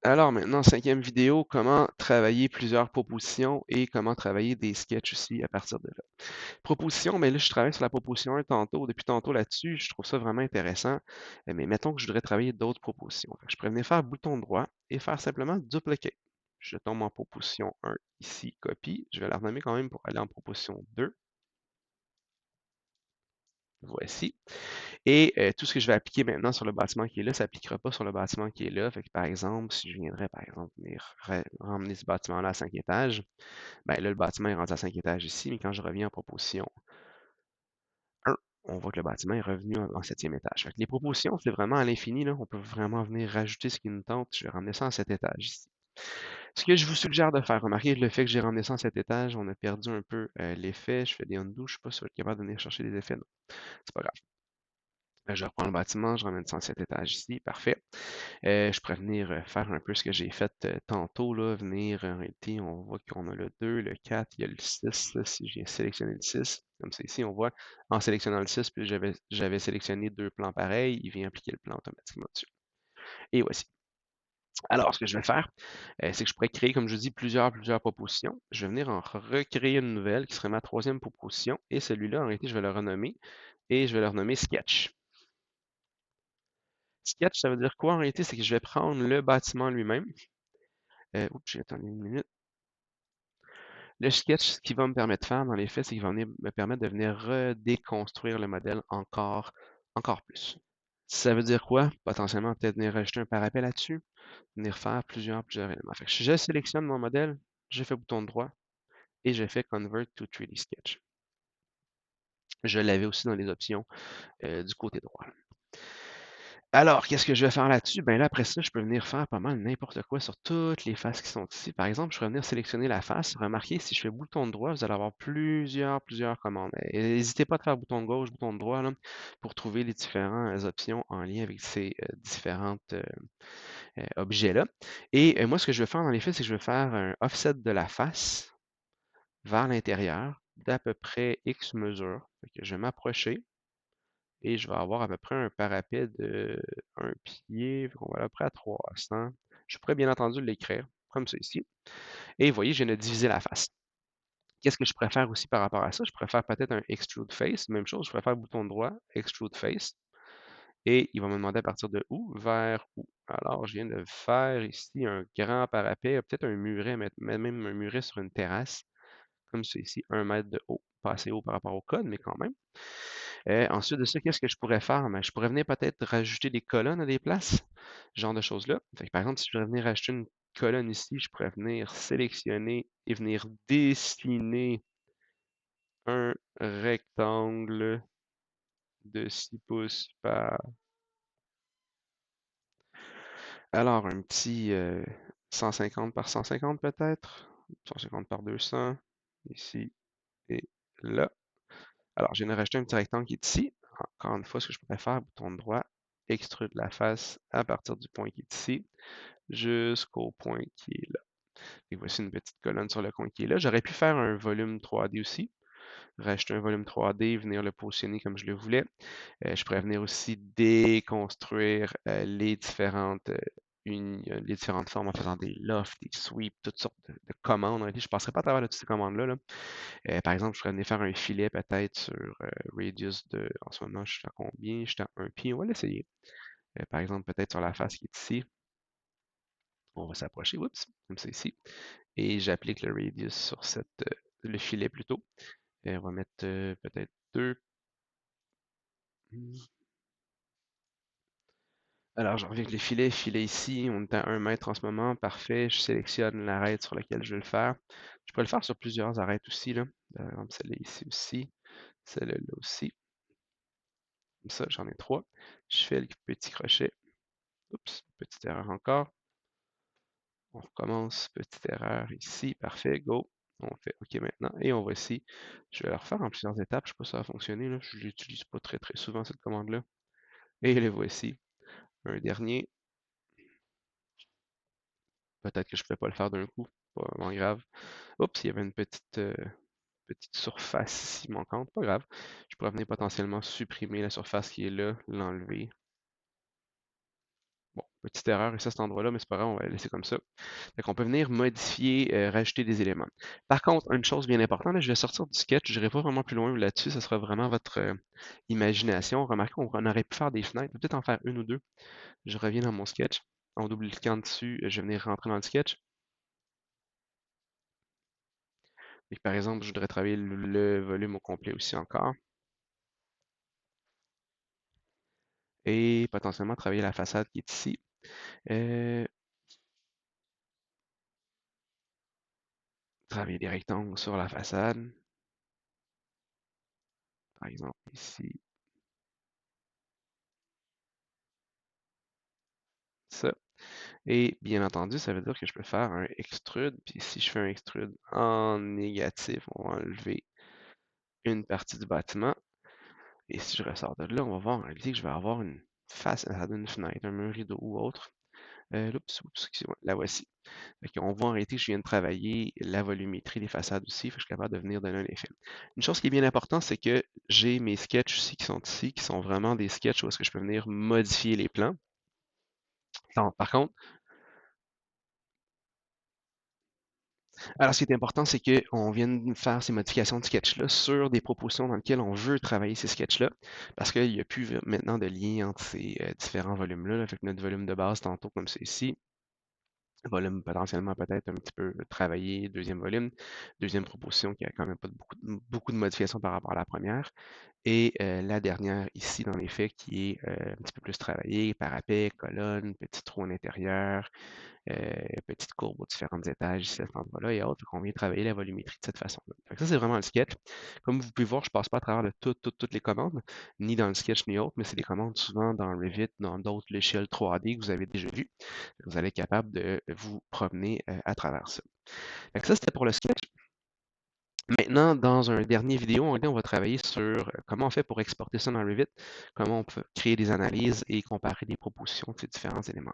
Alors maintenant, cinquième vidéo, comment travailler plusieurs propositions et comment travailler des sketchs aussi à partir de là. Proposition, mais là, je travaille sur la proposition 1 tantôt, depuis tantôt là-dessus, je trouve ça vraiment intéressant. Mais mettons que je voudrais travailler d'autres propositions. Fait que je pourrais venir faire bouton droit et faire simplement dupliquer. Je tombe en proposition 1 ici, copie. Je vais la renommer quand même pour aller en proposition 2. Voici. Et tout ce que je vais appliquer maintenant sur le bâtiment qui est là, ça n'appliquera pas sur le bâtiment qui est là. Fait que, par exemple, si je viendrais, par exemple, venir ramener ce bâtiment-là à 5 étages, ben là, le bâtiment est rendu à 5 étages ici, mais quand je reviens en proposition 1, on voit que le bâtiment est revenu en 7e étage. Fait que les propositions, c'est vraiment à l'infini, là. On peut vraiment venir rajouter ce qui nous tente. Je vais ramener ça en 7 étages ici. Ce que je vous suggère de faire, remarquez le fait que j'ai ramené ça en 7 étages, on a perdu un peu l'effet. Je fais des undo, je ne suis pas sûr être capable de venir chercher des effets. Non, c'est pas grave. Je reprends le bâtiment, je ramène ça en 7 étages ici, parfait. Je pourrais venir faire un peu ce que j'ai fait tantôt, là, venir, en réalité, on voit qu'on a le 2, le 4, il y a le 6, là, si je viens sélectionner le 6, comme ça ici, on voit, en sélectionnant le 6, puis j'avais sélectionné deux plans pareils, il vient appliquer le plan automatiquement dessus. Et voici. Alors, ce que je vais faire, c'est que je pourrais créer, comme je dis, plusieurs propositions. Je vais venir en recréer une nouvelle qui serait ma troisième proposition, et celui-là, en réalité, je vais le renommer, et je vais le renommer Sketch. Sketch, ça veut dire quoi en réalité? C'est que je vais prendre le bâtiment lui-même. Oups, j'ai attendu une minute. Le sketch, ce qu'il va me permettre de faire, dans les faits, c'est qu'il va me permettre de venir redéconstruire le modèle encore plus. Ça veut dire quoi? Potentiellement, peut-être venir rajouter un parapet là-dessus, venir faire plusieurs éléments. Fait que je sélectionne mon modèle, je fais bouton droit et je fais Convert to 3D Sketch. Je l'avais aussi dans les options du côté droit. Alors, qu'est-ce que je vais faire là-dessus? Ben là, après ça, je peux venir faire pas mal n'importe quoi sur toutes les faces qui sont ici. Par exemple, je peux venir sélectionner la face. Remarquez, si je fais bouton droit, vous allez avoir plusieurs commandes. Et n'hésitez pas à faire bouton de gauche, bouton de droit, là, pour trouver les différentes options en lien avec ces différents objets-là. Et moi, ce que je vais faire dans les faits, c'est que je vais faire un offset de la face vers l'intérieur d'à peu près X mesures. Fait que je vais m'approcher et je vais avoir à peu près un parapet de 1 pied, on va à peu près à 300. Je pourrais bien entendu l'écrire, comme ça ici. Et vous voyez, je viens de diviser la face. Qu'est-ce que je préfère aussi par rapport à ça? Je préfère peut-être un Extrude Face. Même chose, je préfère bouton droit, Extrude Face. Et il va me demander à partir de où, vers où. Alors, je viens de faire ici un grand parapet, peut-être un muret, même un muret sur une terrasse, comme ça ici, 1 mètre de haut. Pas assez haut par rapport au code, mais quand même. Ensuite de ça, qu'est-ce que je pourrais faire? Ben, je pourrais venir peut-être rajouter des colonnes à des places, ce genre de choses-là. Fait que, par exemple, si je voudrais venir rajouter une colonne ici, je pourrais venir sélectionner et venir dessiner un rectangle de 6 pouces par... Alors, un petit 150 par 150 peut-être, 150 par 200, ici et là. Alors, je viens de rajouter un petit rectangle qui est ici. Encore une fois, ce que je pourrais faire, bouton droit, extrude la face à partir du point qui est ici jusqu'au point qui est là. Et voici une petite colonne sur le coin qui est là. J'aurais pu faire un volume 3D aussi, rajouter un volume 3D, venir le positionner comme je le voulais. Je pourrais venir aussi déconstruire les différentes formes en faisant des lofts, des sweeps, toutes sortes de commandes. Je ne passerai pas à travers toutes ces commandes-là, là. Par exemple, je pourrais venir faire un filet peut-être sur radius de. En ce moment, je suis à combien? Je suis à 1 pied. On va l'essayer. Par exemple, peut-être sur la face qui est ici. On va s'approcher, oups, comme ça ici. Et j'applique le radius sur le filet plutôt. Et on va mettre peut-être 2. Alors, je reviens avec les filets. Filet ici, on est à 1 mètre en ce moment. Parfait. Je sélectionne l'arête sur laquelle je vais le faire. Je peux le faire sur plusieurs arêtes aussi, là. Par exemple, celle-là ici aussi. Celle-là aussi. Comme ça, j'en ai 3. Je fais le petit crochet. Oups, petite erreur encore. On recommence, petite erreur ici, parfait, go. On fait OK maintenant et on va ici. Je vais la refaire en plusieurs étapes, je ne sais pas si ça va fonctionner, là. Je ne l'utilise pas très souvent cette commande-là. Et le voici. Un dernier. Peut-être que je ne peux pas le faire d'un coup, pas vraiment grave. Oups, il y avait une petite surface ici manquante, pas grave. Je pourrais venir potentiellement supprimer la surface qui est là, l'enlever. Bon, Petite erreur ici à cet endroit-là, mais c'est pas grave, on va la laisser comme ça. Fait qu'on peut venir modifier, rajouter des éléments. Par contre, une chose bien importante, là, je vais sortir du sketch, je n'irai pas vraiment plus loin là-dessus, ce sera vraiment votre imagination. Remarquez qu'on aurait pu faire des fenêtres, peut-être en faire une ou deux. Je reviens dans mon sketch. En double-cliquant dessus, je vais venir rentrer dans le sketch. Et par exemple, je voudrais travailler le volume au complet aussi encore. Et potentiellement travailler la façade qui est ici. Euh, Travailler des rectangles sur la façade. Par exemple, ici, ça. Et bien entendu, ça veut dire que je peux faire un extrude. Puis si je fais un extrude en négatif, on va enlever une partie du bâtiment. Et si je ressors de là, on va voir en réalité que je vais avoir une face, ça donne une fenêtre, un mur rideau ou autre. Excusez-moi, la voici. On voit en réalité que je viens de travailler la volumétrie des façades aussi, je suis capable de venir donner un effet. Une chose qui est bien importante, c'est que j'ai mes sketchs aussi qui sont ici, qui sont vraiment des sketchs où est-ce que je peux venir modifier les plans. Non, par contre, alors ce qui est important, c'est qu'on vienne faire ces modifications de sketch-là sur des propositions dans lesquelles on veut travailler ces sketchs-là, parce qu'il n'y a plus maintenant de lien entre ces différents volumes-là. Fait que notre volume de base, tantôt, comme c'est ici, volume potentiellement peut-être un petit peu travaillé, deuxième volume, deuxième proposition qui a quand même pas beaucoup de modifications par rapport à la première. Et la dernière ici, dans les faits, qui est un petit peu plus travaillée, parapet, colonne, petit trou à l'intérieur, petite courbe aux différents étages ici à cet endroit-là et autres. On vient travailler la volumétrie de cette façon-là. Ça, c'est vraiment le sketch. Comme vous pouvez voir, je ne passe pas à travers toutes les commandes, ni dans le sketch ni autre, mais c'est des commandes souvent dans Revit, dans d'autres logiciels 3D que vous avez déjà vus. Vous allez être capable de vous promener à travers ça. Ça, c'était pour le sketch. Maintenant, dans un dernier vidéo, on va travailler sur comment on fait pour exporter ça dans Revit, comment on peut créer des analyses et comparer des propositions de ces différents éléments.